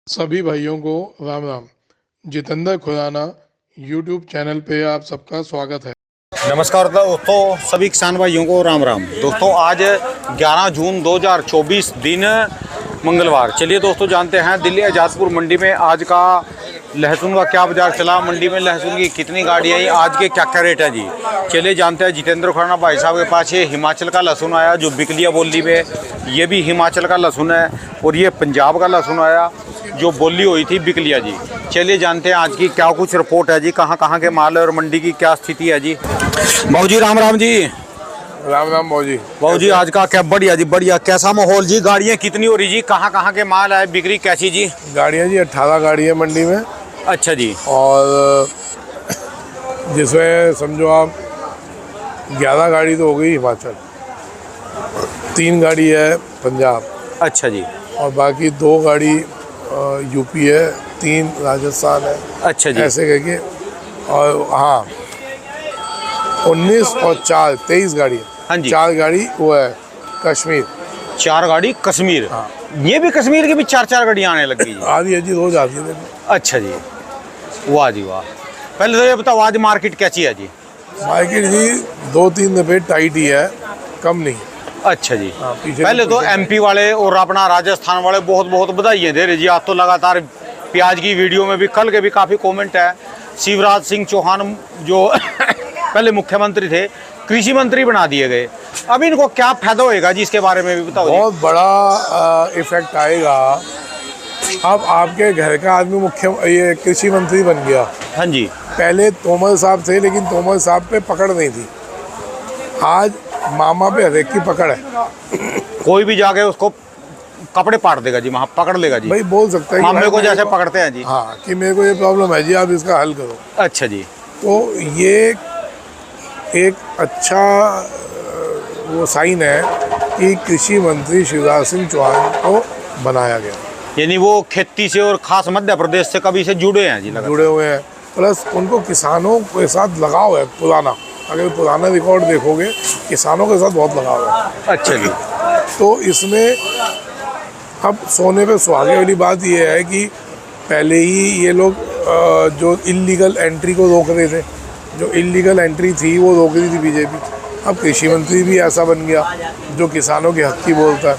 सभी भाइयों को राम राम। जितेंद्र खुराना यूट्यूब चैनल पे आप सबका स्वागत है। नमस्कार दोस्तों, सभी किसान भाइयों को राम राम। दोस्तों आज 11 जून 2024 दिन मंगलवार। चलिए दोस्तों जानते हैं दिल्ली आज़ादपुर मंडी में आज का लहसुन का क्या बाजार चला, मंडी में लहसुन की कितनी गाड़ियाँ आई, आज के क्या क्या रेट है जी। चलिए जानते हैं। जितेंद्र खुराना भाई साहब के पास ये हिमाचल का लहसुन आया जो बिक लिया बोली में, ये भी हिमाचल का लहसुन है, और ये पंजाब का लहसुन आया जो बोली हुई थी बिक लिया जी। चलिए जानते हैं आज की क्या कुछ रिपोर्ट है जी, कहाँ कहाँ के माल है और मंडी की क्या स्थिति है जी। बाबू जी राम राम जी। राम राम बाबू जी आज का क्या बढ़िया जी, बढ़िया। कैसा माहौल जी, गाड़ियाँ कितनी हो रही जी, कहाँ कहाँ के माल है, बिक्री कैसी जी। गाड़ियाँ जी 18 गाड़ी है मंडी में। अच्छा जी। और जिसमें समझो आप 11 गाड़ी तो हो गई हिमाचल, 3 गाड़ी है पंजाब। अच्छा जी। और बाकी 2 गाड़ी यूपी है, 3 राजस्थान है। अच्छा जी। ऐसे करके। और हाँ 19 और 4 23 गाड़ी है। हाँ जी। 4 गाड़ी वो है कश्मीर। 4 गाड़ी कश्मीर। हाँ। ये भी कश्मीर की भी 4 गाड़ियाँ आने लग गई जी। आधी है जी, रोज आती है। अच्छा जी, वाह जी वाह। पहले तो ये बताओ आज मार्केट कैसी है जी। मार्केट जी 2-3 दफे टाइट ही है, कम नहीं। अच्छा जी। पीछे पहले तो एमपी वाले और अपना राजस्थान वाले बहुत बहुत बधाइयाँ दे रहे जी। आज तो लगातार प्याज की वीडियो में भी, कल के भी काफ़ी कमेंट है। शिवराज सिंह चौहान जो पहले मुख्यमंत्री थे, कृषि मंत्री बना दिए गए। अब इनको क्या फायदा होएगा जी, इसके बारे में भी बताओ। बहुत बड़ा इफेक्ट आएगा। अब आपके घर का आदमी ये कृषि मंत्री बन गया। हाँ जी। पहले तोमर साहब थे, लेकिन तोमर साहब पे पकड़ नहीं थी। आज मामा पे हर एक की पकड़ है। कोई भी जाके उसको कपड़े पाट देगा जी, वहाँ पकड़ लेगा जी। भाई बोल सकता है कि मामे को जैसे पकड़ते हैं जी। हाँ, कि मेरे को ये प्रॉब्लम है जी, आप इसका हल करो। अच्छा जी। तो ये एक अच्छा वो साइन है कि कृषि मंत्री शिवराज सिंह चौहान को बनाया गया। यानी वो खेती से और खास मध्य प्रदेश से कभी से जुड़े हैं जी, जुड़े हुए हैं। प्लस उनको किसानों के साथ लगाव है पुराना। अगर पुराना रिकॉर्ड देखोगे, किसानों के साथ बहुत लगाव है। अच्छा जी। तो इसमें अब सोने पे सुहागे वाली बात ये है कि पहले ही ये लोग जो इल्लीगल एंट्री को रोक रहे थे, जो इल्लीगल एंट्री थी वो रोक रही थी बीजेपी। अब कृषि मंत्री भी ऐसा बन गया जो किसानों के हक की बोलता है,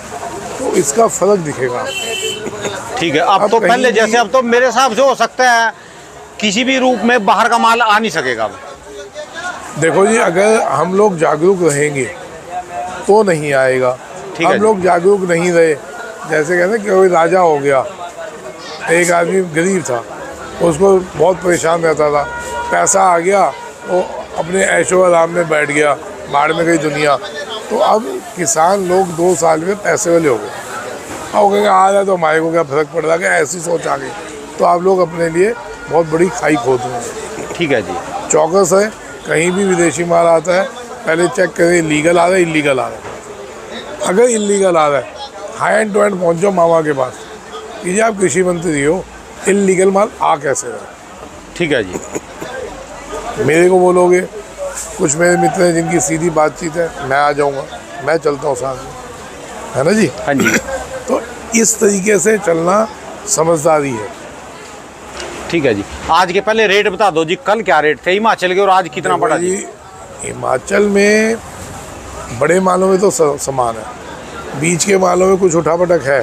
तो इसका फर्क दिखेगा। ठीक है। अब तो पहले जैसे, अब तो मेरे हिसाब से हो सकता है किसी भी रूप में बाहर का माल आ नहीं सकेगा। देखो जी, अगर हम लोग जागरूक रहेंगे तो नहीं आएगा। हम लोग जागरूक नहीं रहे, जैसे कहते हैं कि कोई राजा हो गया, एक आदमी गरीब था, उसको बहुत परेशान रहता था, पैसा आ गया वो अपने ऐशो आराम में बैठ गया, बाढ़ में गई दुनिया। तो अब किसान लोग 2 साल में पैसे वाले हो गए। अब कहेंगे आ रहा है तो हमारे को क्या फर्क पड़ रहा है, ऐसी सोच आ गई। तो आप लोग अपने लिए बहुत बड़ी खाई खोद रहे हैं। ठीक है जी। चौकस है, कहीं भी विदेशी माल आता है पहले चेक करें लीगल आ रहा है इलीगल आ रहा है। अगर इलीगल आ रहा है, हाई एंड टू एंड पहुँच जाओ मामा के पास कि आप कृषि मंत्री हो, इलीगल माल आ कैसे रहा है। ठीक है जी। मेरे को बोलोगे, कुछ मेरे मित्र हैं जिनकी सीधी बातचीत है, मैं आ जाऊँगा, मैं चलता हूँ साथ में, है ना जी। हाँ जी। तो इस तरीके से चलना समझदारी है। ठीक है जी। आज के पहले रेट बता दो जी, कल क्या रेट थे हिमाचल के और आज कितना पड़ा जी। हिमाचल में बड़े मालों में तो समान है, बीच के मालों में कुछ उठापटक है।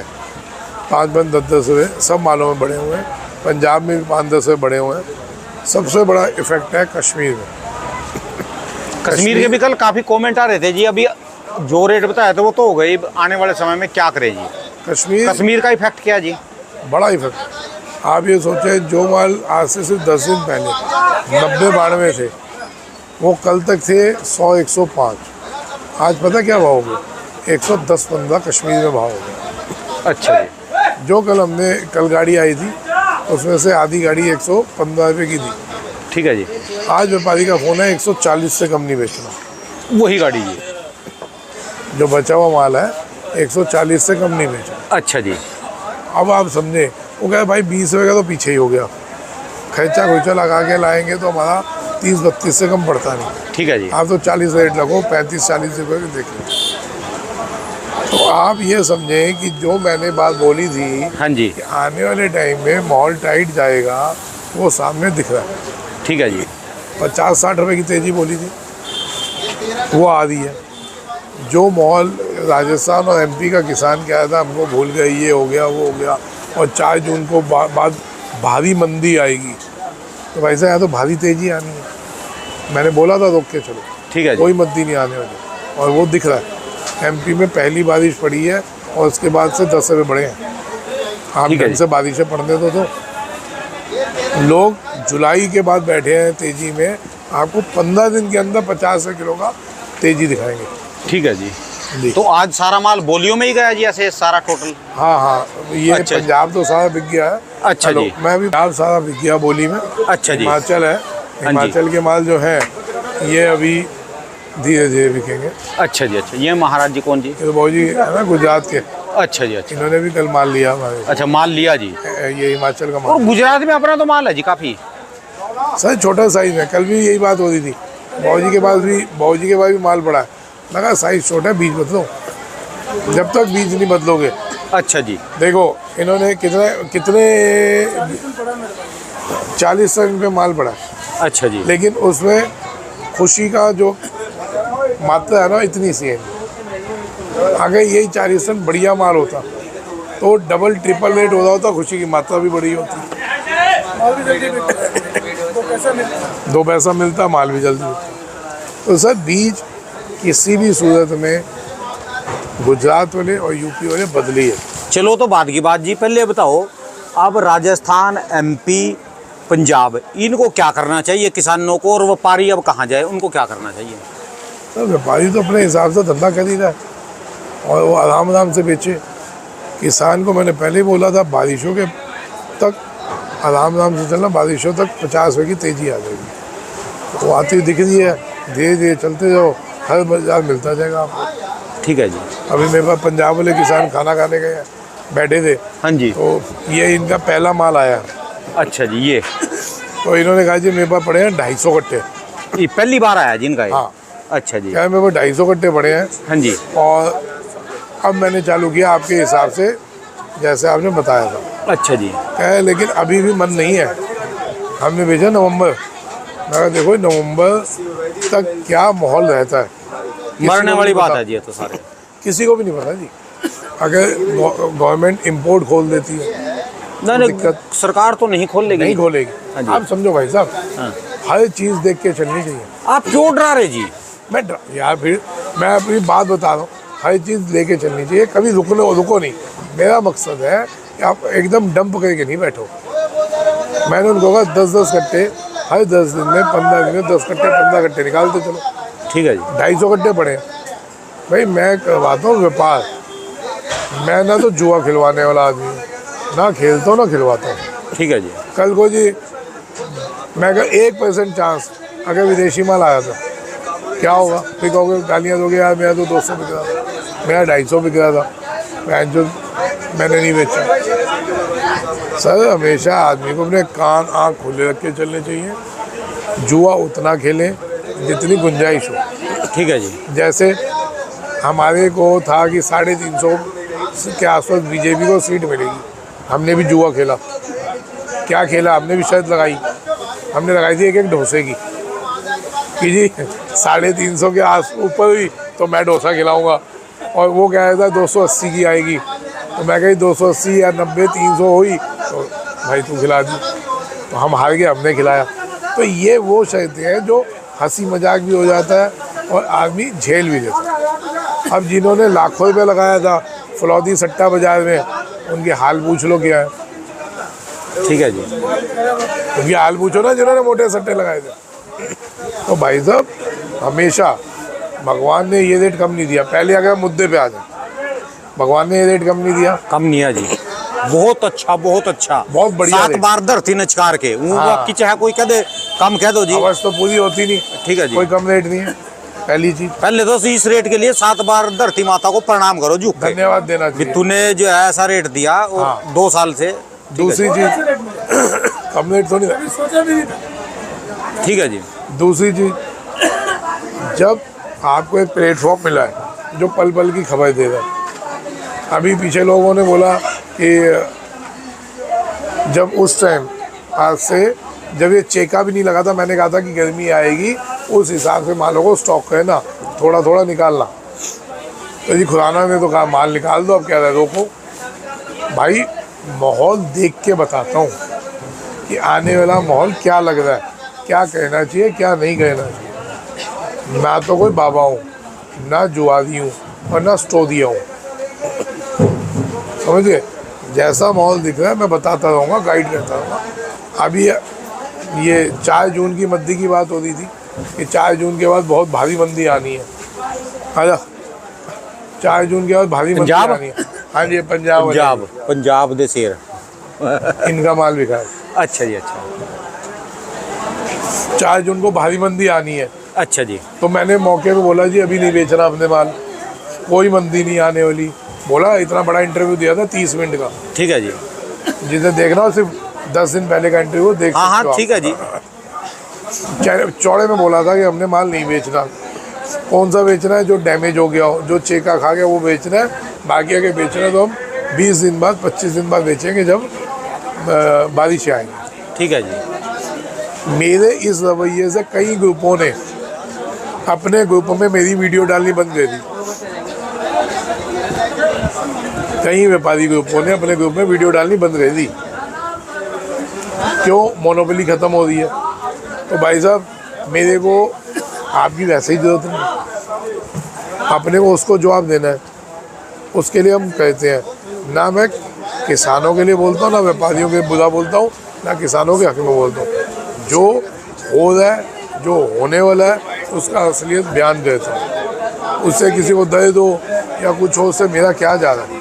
5-5, 10-10 रुपये सब मालों में बढ़े हुए हैं। पंजाब में भी 5-10 रुपये बढ़े हुए हैं। सबसे बड़ा इफेक्ट है कश्मीर में। कश्मीर के भी कल काफ़ी कमेंट आ रहे थे जी। अभी जो रेट बताया था वो तो हो गई, आने वाले समय में क्या करे जी। कश्मीर का इफेक्ट क्या जी। बड़ा इफेक्ट। आप ये सोचें, जो माल आज से सिर्फ 10 दिन पहले 90-92 थे, वो कल तक थे 100-105। आज पता क्या भाव हो गया, 110-15 कश्मीर में भाव हो गया। अच्छा जी। जो कल गाड़ी आई थी उसमें से आधी गाड़ी 115 रुपये की थी। ठीक है जी। आज व्यापारी का फ़ोन है 140 से कम नहीं बेचना। वही गाड़ी जी, जो बचा हुआ माल है 140 से कम नहीं बेचना। अच्छा जी। अब आप समझे, वो कहे भाई 20 रुपये का तो पीछे ही हो गया, खर्चा लगा के लाएंगे तो हमारा 30-32 से कम पड़ता नहीं। ठीक है जी। आप तो 40 रेट लगो, 35-40 रुपये के देख लो। तो तो आप ये समझें कि जो मैंने बात बोली थी हाँ जी, कि आने वाले टाइम में मॉल टाइट जाएगा, वो सामने दिख रहा है। ठीक है जी। 50-60 रुपए की तेजी बोली थी, वो आ रही है। जो मॉल राजस्थान और एमपी का किसान कह रहा था हमको भूल गए, ये हो गया वो हो गया, और 4 जून को बाद भारी मंदी आएगी, तो भाई साहब यहाँ तो भारी तेजी आनी है। मैंने बोला था रोक के चलो, ठीक है जी। कोई मंदी नहीं आने वाली, और वो दिख रहा है। एमपी में पहली बारिश पड़ी है और उसके बाद से 10 रुपये बढ़े हैं। आप ठीक है ढंग से बारिशें पड़ने दो। लोग जुलाई के बाद बैठे हैं तेजी में, आपको 15 दिन के अंदर 50 किलो का तेजी दिखाएंगे। ठीक है जी। जी। तो आज सारा माल बोलियों में ही गया जी, ऐसे सारा टोटल? हाँ, ये अच्छा। पंजाब तो सारा बिक गया है। अच्छा हेलो, जी। मैं भी पंजाब सारा बिक गया बोली में। अच्छा जी। हिमाचल है, हिमाचल के माल जो है ये अभी धीरे धीरे बिकेंगे। अच्छा जी। अच्छा, ये महाराज जी कौन जी? ये तो बाबूजी है ना गुजरात के, अच्छा जी। अच्छा इन्होंने भी कल माल लिया हमारे। अच्छा, माल लिया जी। ये हिमाचल का और माल गुजरात में अपना तो माल है जी काफ़ी। सर, छोटा साइज है। कल भी यही बात हो रही थी, बाबूजी के पास भी माल बड़ा है। लगा साइज छोटा है, बीज बदलो। जब तक बीज नहीं बदलोगे। अच्छा जी। देखो इन्होंने कितने 40 टन पे माल पड़ा है, अच्छा जी। लेकिन उसमें खुशी का जो मात्रा है ना, इतनी सी है। अगर यही 40 टन बढ़िया माल होता तो डबल ट्रिपल रेट हो रहा होता, खुशी की मात्रा भी बड़ी होती, 2 पैसा मिलता, माल भी जल्दी मिलता। तो सर, बीज किसी भी सूरत में गुजरात वाले और यूपी वाले बदली है। चलो तो बात की बात जी, पहले बताओ अब राजस्थान, एमपी, पंजाब, इनको क्या करना चाहिए किसानों को, और व्यापारी अब कहाँ जाए, उनको क्या करना चाहिए? तो व्यापारी तो अपने हिसाब से धंधा कर ही रहा है और वो आराम से बेचे। किसान को मैंने पहले ही बोला था, बारिशों के तक आराम से चलना, बारिशों तक 50 रुपये की तेजी आ जाएगी। वो आती हुई दिख रही है, धीरे धीरे चलते जाओ, हर बाजार मिलता जाएगा आपको। ठीक है जी। अभी मेरे पास पंजाब वाले किसान खाना खाने गए हैं, बैठे थे, हाँ जी। तो ये इनका पहला माल आया। अच्छा जी। ये तो इन्होंने कहा जी मेरे पास पड़े हैं 250 कट्टे। ये पहली बार आया जी इनका ये? हाँ। अच्छा जी। क्या मेरे पास 250 कट्टे पड़े हैं। हाँ जी। और अब मैंने चालू किया आपके हिसाब से, जैसे आपने बताया था। अच्छा जी। क्या, लेकिन अभी भी मन नहीं है। हमने भेजा नवंबर। मैं कहा देखो नवंबर तक क्या माहौल रहता है, मरने वाली बात है जी, ये तो सारे किसी को भी नहीं पता जी। अगर गवर्नमेंट इंपोर्ट खोल देती है, नहीं, सरकार तो नहीं खोल लेगी। नहीं खोलेगी। हाँ जी। आप समझो भाई साहब, हाँ। हर चीज़ देख के चलनी चाहिए। आप क्यों डरा रहे जी? यार फिर मैं अपनी बात बता रहा हूँ, हर चीज़ लेके चलनी चाहिए, कभी रुको नहीं। मेरा मकसद है कि आप एकदम डंप करके नहीं बैठो। मैंने उनको कहा 10-10 कट्टे हर 10 दिन में, 15 दिन में 10 कट्टे 15 कट्टे निकालते चलो। ठीक है जी। 250 कट्टे पड़े। भाई मैं करवाता हूँ व्यापार, मैं ना तो जुआ खिलवाने वाला आदमी हूँ, ना खेलता हूँ ना खिलवाता हूँ। ठीक है जी। कल को जी मैं कहा 1% चांस अगर विदेशी माल आया था, क्या होगा? फिर कहोगे, गालियाँ दोगे, यार मेरा तो 200 बिक रहा था, मेरा 250 बिक रहा था, मैंने नहीं बेचा। सर, हमेशा आदमी को अपने कान आँख खुले रख के चलने चाहिए। जुआ उतना खेलें जितनी गुंजाइश हो। ठीक है जी। जैसे हमारे को था कि 350 के आसपास बीजेपी को सीट मिलेगी, हमने भी जुआ खेला। क्या खेला? हमने भी शर्त लगाई, हमने लगाई थी एक डोसे की कि जी 350 के आस ऊपर हुई तो मैं डोसा खिलाऊंगा, और वो कह रहा था 280 की आएगी, तो मैं कही 280 या 90, 300 हुई तो भाई तू खिला दी। तो हम हार गए, हमने खिलाया। तो ये वो शर्तें हैं जो हंसी मजाक भी हो जाता है और आदमी झेल भी लेता है। अब जिन्होंने लाखों रुपये लगाया था फलौदी सट्टा बाजार में, उनके हाल पूछ लो क्या है। ठीक है जी। उनके हाल पूछो ना जिन्होंने मोटे सट्टे लगाए थे। तो भाई साहब, हमेशा भगवान ने ये रेट कम नहीं दिया। पहले अगर मुद्दे पे आ जाए, भगवान ने ये रेट कम नहीं दिया। कम नहीं है जी। बहुत अच्छा, बहुत अच्छा, बहुत बढ़िया। 7 बार धरती नचकार के हाँ। की चाहे कोई कह दे कम कह दो जी, आवाज तो पूरी होती नहीं। ठीक है जी। कोई कम रेट नहीं है। पहली चीज, पहले तो इस रेट के लिए 7 बार धरती माता को प्रणाम करो झुक के, धन्यवाद देना कि चाहिए। तूने जो है ऐसा रेट दिया और हाँ। 2 साल से। दूसरी चीज, कम रेट तो नहीं था। ठीक है जी। दूसरी चीज, जब आपको एक प्लेटफॉर्म मिला है जो पल पल की खबर दे रहा है, अभी पीछे लोगों ने बोला कि जब उस टाइम आज से जब ये चेका भी नहीं लगा था, मैंने कहा था कि गर्मी आएगी, उस हिसाब से मालों को स्टॉक करना, थोड़ा थोड़ा निकालना। तो जी खुराना ने तो कहा माल निकाल दो, अब कह रहे रोको। भाई माहौल देख के बताता हूँ कि आने वाला माहौल क्या लग रहा है, क्या कहना चाहिए क्या नहीं कहना चाहिए। ना तो कोई बाबा हूँ, ना जुआरी हूँ और ना स्टोरिया हूँ, समझ गए। जैसा माहौल दिख रहा है मैं बताता रहूँगा, गाइड करता रहूँगा। अभी ये 4 जून की मंदी की बात हो रही थी कि 4 जून के बाद बहुत भारी मंदी आनी है। अच्छा 4 जून के बाद भारी मंदी आनी है। हाँ जी पंजाब दे शेर इनका माल बिका है। अच्छा जी, अच्छा 4 जून को भारी मंदी आनी है। अच्छा जी। तो मैंने मौके पे बोला जी अभी नहीं बेचना अपने माल, कोई मंदी नहीं आने वाली। बोला इतना बड़ा इंटरव्यू दिया था 30 मिनट का। ठीक है जी। जिसे देखना हो सिर्फ 10 दिन पहले का इंटरव्यू देख सकते हो। हाँ ठीक है जी। चौड़े में बोला था कि हमने माल नहीं बेचना। कौन सा बेचना है? जो डैमेज हो गया हो, जो चेका खा गया वो बेचना है। बाकी अगर बेचना है तो हम 20 दिन बाद 25 दिन बाद बेचेंगे जब बारिश आएगी। ठीक है जी। मेरे इस रवैये से कई ग्रुपों ने अपने ग्रुप में मेरी वीडियो डालनी बंद कर दी। कई व्यापारी ग्रुपों ने अपने ग्रुप में वीडियो डालनी बंद कर दी। क्यों? मोनोपोली ख़त्म हो रही है। तो भाई साहब मेरे को आपकी वैसे ही ज़रूरत नहीं, अपने को उसको जवाब देना है। उसके लिए हम कहते हैं ना मैं किसानों के लिए बोलता हूँ, ना व्यापारियों के बुरा बोलता हूँ, ना किसानों के हक में बोलता हूँ। जो हो रहा है, जो होने वाला है, उसका असलियत बयान करता हूँ। उससे किसी को दे दो या कुछ हो, उससे मेरा क्या जा रहा है।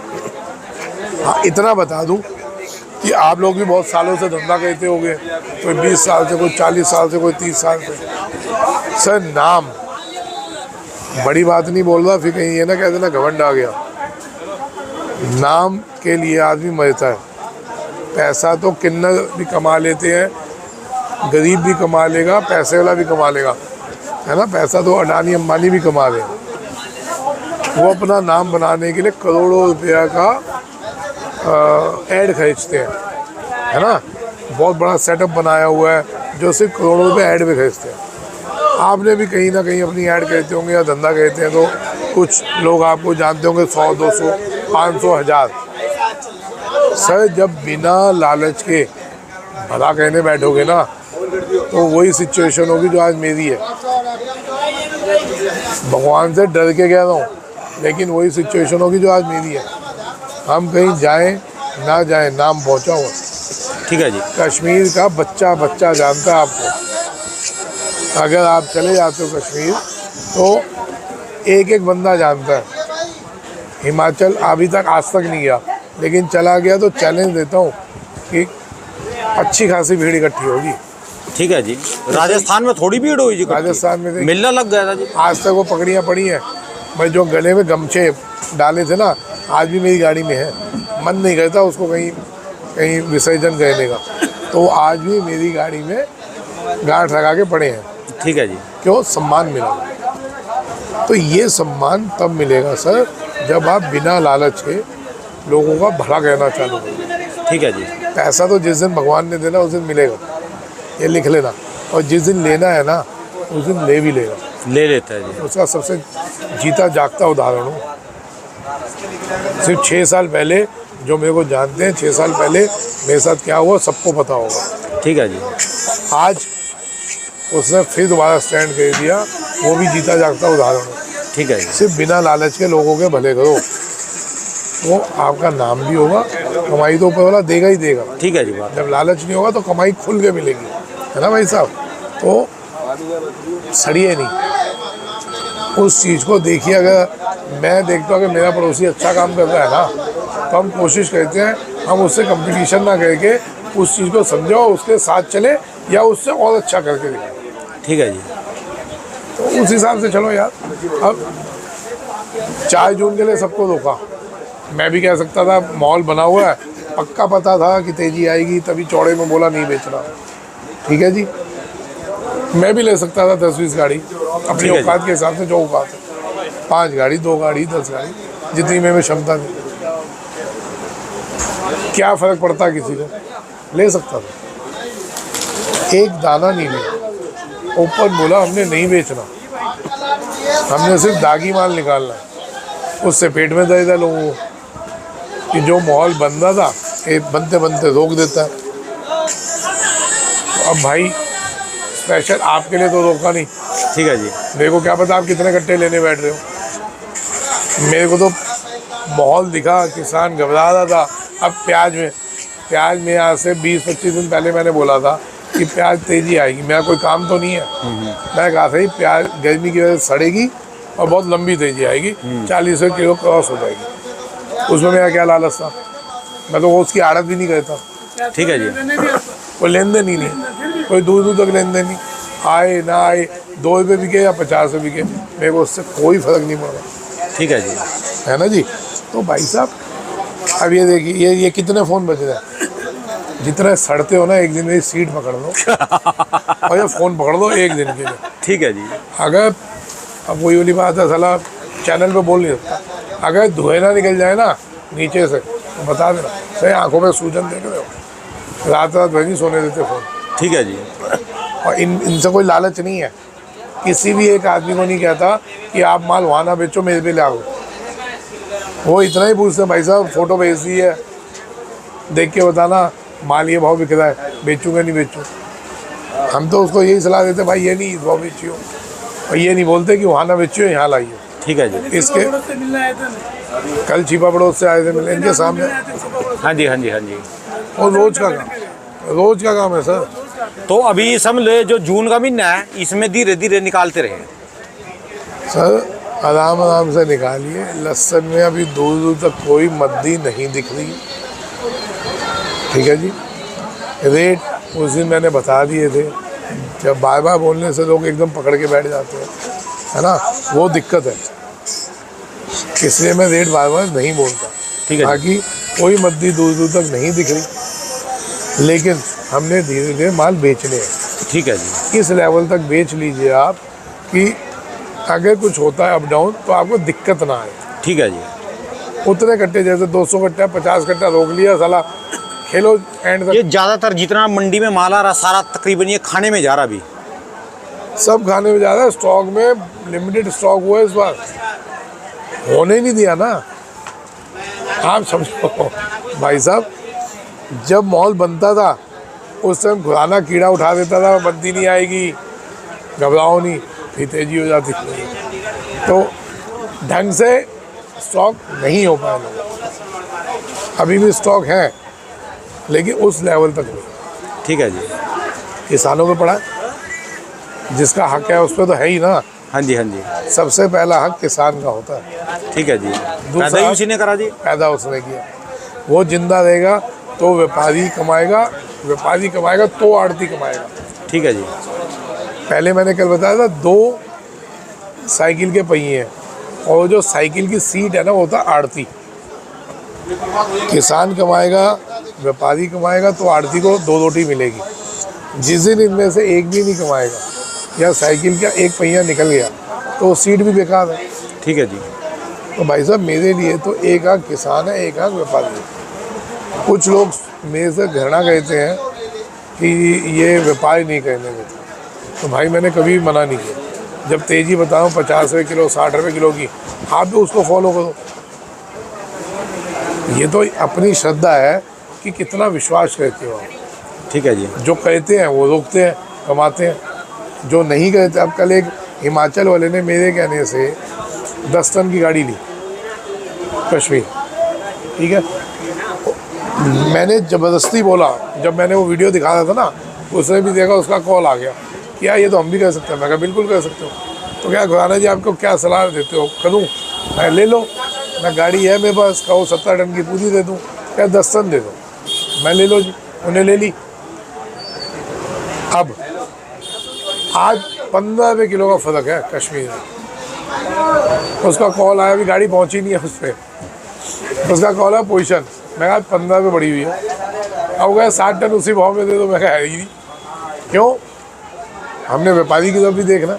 हाँ इतना बता दूँ कि आप लोग भी बहुत सालों से धंधा करते होंगे, कोई 20 साल से, कोई 40 साल से, कोई 30 साल से। सर नाम बड़ी बात नहीं बोल रहा, फिर कहीं ये ना कह देना घमंड आ गया। नाम के लिए आदमी मरता है। पैसा तो किन्नर भी कमा लेते हैं, गरीब भी कमा लेगा, पैसे वाला भी कमा लेगा, है ना। पैसा तो अडानी अंबानी भी कमा ले। वो अपना नाम बनाने के लिए करोड़ों रुपया का ऐड खरीदते हैं, है ना। बहुत बड़ा सेटअप बनाया हुआ है जो सिर्फ करोड़ों रुपये ऐड में खरीदते हैं। आपने भी कहीं ना कहीं अपनी ऐड कहते होंगे या धंधा कहते हैं, तो कुछ लोग आपको जानते होंगे 100, 200, 500, 1000। सर जब बिना लालच के भला कहने बैठोगे ना, तो वही सिचुएशन होगी जो आज मेरी है। भगवान से डर के कह रहा हूँ, लेकिन वही सिचुएशन होगी जो आज मेरी है। हम कहीं जाएं ना जाएं, नाम पहुँचा हुआ। ठीक है जी। कश्मीर का बच्चा बच्चा जानता है आपको। अगर आप चले जाते हो कश्मीर तो एक एक बंदा जानता है। हिमाचल अभी तक आज तक नहीं गया, लेकिन चला गया तो चैलेंज देता हूँ कि अच्छी खासी भीड़ इकट्ठी होगी। ठीक है जी। राजस्थान में थोड़ी भीड़ हुई जी? राजस्थान में मिलना लग गया था जी। आज तक वो पकड़ियाँ पड़ी हैं। मैं जो गले में गमछे डाले थे ना, आज भी मेरी गाड़ी में है। मन नहीं करता उसको कहीं विसर्जन करने का, तो आज भी मेरी गाड़ी में गांठ लगा के पड़े हैं। ठीक है जी। क्यों? सम्मान मिला। तो ये सम्मान तब मिलेगा सर जब आप बिना लालच के लोगों का भला कहना चालू करें। ठीक है जी। पैसा तो जिस दिन भगवान ने देना उस दिन मिलेगा, ये लिख लेना। और जिस दिन लेना है ना, उस दिन ले भी लेगा। ले लेता है जी। उसका सबसे जीता जागता उदाहरण हूँ। सिर्फ 6 साल पहले, जो मेरे को जानते हैं, 6 साल पहले मेरे साथ क्या हुआ सबको पता होगा। ठीक है जी। आज उसने फिर दोबारा स्टैंड कर दिया, वो भी जीता जागता उदाहरण है। ठीक है जी। सिर्फ बिना लालच के लोगों के भले करो, तो आपका नाम भी होगा, कमाई तो ऊपर वाला देगा ही देगा। ठीक है जी। बात जब लालच नहीं होगा तो कमाई खुल के मिलेगी, है ना भाई साहब। तो सड़िए नहीं उस चीज़ को। देखिए अगर मैं देखता हूँ कि मेरा पड़ोसी अच्छा काम कर रहा है ना, तो हम कोशिश करते हैं हम उससे कंपटीशन ना करके उस चीज़ को समझो, उसके साथ चले या उससे और अच्छा करके देखें। ठीक है जी। तो उस हिसाब से चलो यार। अब 4 जून के लिए सबको रोका। मैं भी कह सकता था मॉल बना हुआ है, पक्का पता था कि तेज़ी आएगी, तभी चौड़े में बोला नहीं बेचना। ठीक है जी। मैं भी ले सकता था 10-20 गाड़ी अपनी औकात के हिसाब से, जो औकात है। 5 गाड़ी, 2 गाड़ी, 10 गाड़ी, जितनी में क्षमता थी। क्या फ़र्क पड़ता किसी को, ले सकता था। एक दाना नहीं लिया, ओपन बोला हमने नहीं बेचना, हमने सिर्फ दागी माल निकालना है। उससे पेट में दर्द है लोगों को कि जो माहौल बन रहा था एक बनते बनते रोक देता है। तो अब भाई स्पेशल आपके लिए तो रोका नहीं, ठीक है जी। मेरे को क्या पता आप कितने कट्टे लेने बैठ रहे हो। मेरे को तो माहौल दिखा, किसान घबरा रहा था। अब प्याज में आज से 20-25 दिन पहले मैंने बोला था कि प्याज तेज़ी आएगी, मेरा कोई काम तो नहीं है। मैं कहा था प्याज गर्मी की वजह से सड़ेगी और बहुत लंबी तेज़ी आएगी, 40 किलो क्रॉस हो जाएगी। उसमें मेरा क्या लालच था, मैं तो उसकी आड़त भी नहीं करता। ठीक है जी। कोई लेन देन ही नहीं, कोई दूर दूर तक लेन देन नहीं, आए ना आए 2 रुपये बिके या 50 रुपये बिके, मेरे को उससे कोई फ़र्क नहीं पड़ा। ठीक है जी। है ना जी। तो भाई साहब अब ये देखिए, ये कितने फ़ोन बच रहे हैं। जितने सड़ते हो ना एक दिन मेरी सीट पकड़ लो और ये फ़ोन पकड़ लो एक दिन के लिए। ठीक है जी। अगर अब वही वाली बात है, साला चैनल पे बोल नहीं सकता, अगर धुएं ना निकल जाए ना नीचे से तो बता देना। सही आंखों में सूजन देख रहे हो, रात भाई नहीं सोने देते फ़ोन। ठीक है जी। और इनसे कोई लालच नहीं है, किसी भी एक आदमी को नहीं कहता कि आप माल वहाँ ना बेचो मेरे पे ले आओ। वो इतना ही पूछते हैं भाई साहब फ़ोटो भेज दी है, देख के बताना माल ये भाव बिक रहा है, बेचूंगा नहीं बेचूँ। हम तो उसको यही सलाह देते भाई ये नहीं इस भाव बेचियो, और ये नहीं बोलते कि वहाँ ना बेचियो यहाँ लाइए। ठीक है जी। इसके कल छिपा पड़ोस से आए थे मिले इनके सामने। हाँ जी हाँ जी हाँ जी। और रोज़ का काम है सर। तो अभी समझ लो जो जून का महीना है इसमें धीरे धीरे निकालते रहे सर, आराम से निकालिए। लहसुन में अभी दूर दूर तक कोई मद्दी नहीं दिख रही। ठीक है जी। रेट उस दिन मैंने बता दिए थे, जब बार बार बोलने से लोग एकदम पकड़ के बैठ जाते हैं, है ना, वो दिक्कत है। इसलिए मैं रेट बार बार नहीं बोलता। ठीक है। बाकी कोई मद्दी दूर दूर तक नहीं दिख रही, लेकिन हमने धीरे धीरे माल बेचने हैं। ठीक है जी। इस लेवल तक बेच लीजिए आप कि अगर कुछ होता है अप डाउन तो आपको दिक्कत ना आए। ठीक है जी। उतने कट्टे जैसे 200 कट्टा 50 कट्टा रोक लिया, साला खेलो एंड तक। ये ज़्यादातर जितना मंडी में माल आ रहा सारा तकरीबन ये खाने में जा रहा, अभी सब खाने में जा रहा है। स्टॉक में लिमिटेड स्टॉक हुआ है इस बार, होने नहीं दिया ना। आप समझो भाई साहब, जब मॉल बनता था उस टाइम खुराना कीड़ा उठा देता था, बंदी नहीं आएगी, घबराओ नहीं, फिर तेजी हो जाती। तो ढंग से स्टॉक नहीं हो पाया लोग। अभी भी स्टॉक है लेकिन उस लेवल तक नहीं। ठीक है जी। किसानों पे पड़ा, जिसका हक है उस पर तो है ही ना। हाँ जी हाँ जी। सबसे पहला हक किसान का होता है। ठीक है जी। पैदा ही उसी ने करा जी। पैदा उसने किया, वो जिंदा रहेगा तो व्यापारी कमाएगा तो आड़ती कमाएगा। ठीक है जी। पहले मैंने कल बताया था 2 साइकिल के पहिए हैं, और जो साइकिल की सीट है ना वो होता आड़ती। किसान कमाएगा, व्यापारी कमाएगा तो आड़ती को 2 रोटी मिलेगी। जिस दिन इनमें से एक भी नहीं कमाएगा या साइकिल का एक पहिया निकल गया तो वो सीट भी बेकार है। ठीक है जी। तो भाई साहब मेरे लिए तो एक आंख किसान है, एक आंख व्यापारी है। कुछ लोग मेरे से घृणा कहते हैं कि ये व्यापारी नहीं करने देते, तो भाई मैंने कभी मना नहीं किया। जब तेज़ी बताऊँ 50 रुपये किलो 60 रुपये किलो की, आप भी उसको फॉलो करो। ये तो अपनी श्रद्धा है कि कितना विश्वास करते हो आप। ठीक है जी। जो कहते हैं वो रोकते हैं, कमाते हैं, जो नहीं कहते। अब कल एक हिमाचल वाले ने मेरे कहने से 10 टन की गाड़ी ली कश्मीर। ठीक है, मैंने ज़बरदस्ती बोला, जब मैंने वो वीडियो दिखा रहा था ना, उसने भी देखा, उसका कॉल आ गया कि यार ये तो हम भी कर सकते हैं। मैं कहा बिल्कुल कर सकते हो। तो क्या खुराना जी आपको क्या सलाह देते हो, करूँ? मैं ले लो, मैं गाड़ी है मेरे पास, कहो 70 टन की पूरी दे दूँ, क्या 10 टन दे दो। मैं ले लो जी, उन्हें ले ली। अब आज 15 रुपये किलो का फ़र्क है कश्मीर में। उसका कॉल आया, अभी गाड़ी पहुंची नहीं है उस पर। उसका कॉल है पोजीशन, मैं कहा 15 रुपये बढ़ी हुई है। अब गया 60 टन उसी भाव में दे दो। मैं कहा है ही नहीं, क्यों? हमने व्यापारी की तरफ भी देखना।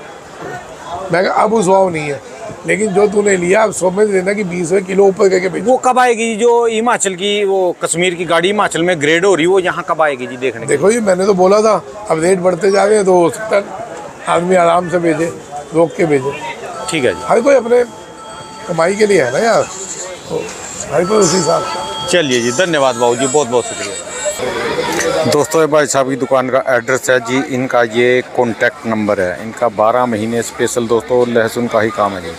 मैं कहा अब उस भाव नहीं है, लेकिन जो तूने लिया अब समझ लेना कि 20 रुपये किलो ऊपर करके बेचो। वो कब आएगी जो हिमाचल की, वो कश्मीर की गाड़ी हिमाचल में ग्रेड हो रही है, वो यहाँ कब आएगी जी देखने के? देखो जी मैंने तो बोला था, अब रेट बढ़ते जा रहे हैं तो हो सकता है आदमी आराम से बेचे, रोक के बेचे। ठीक है जी, हर कोई अपने कमाई के लिए है ना यार, तो हर कोई उसी हिसाब से। चलिए जी, धन्यवाद बाबू जी, बहुत बहुत शुक्रिया। दोस्तों ये भाई साहब की दुकान का एड्रेस है जी, इनका ये कॉन्टैक्ट नंबर है, इनका 12 महीने स्पेशल दोस्तों लहसुन का ही काम है जी।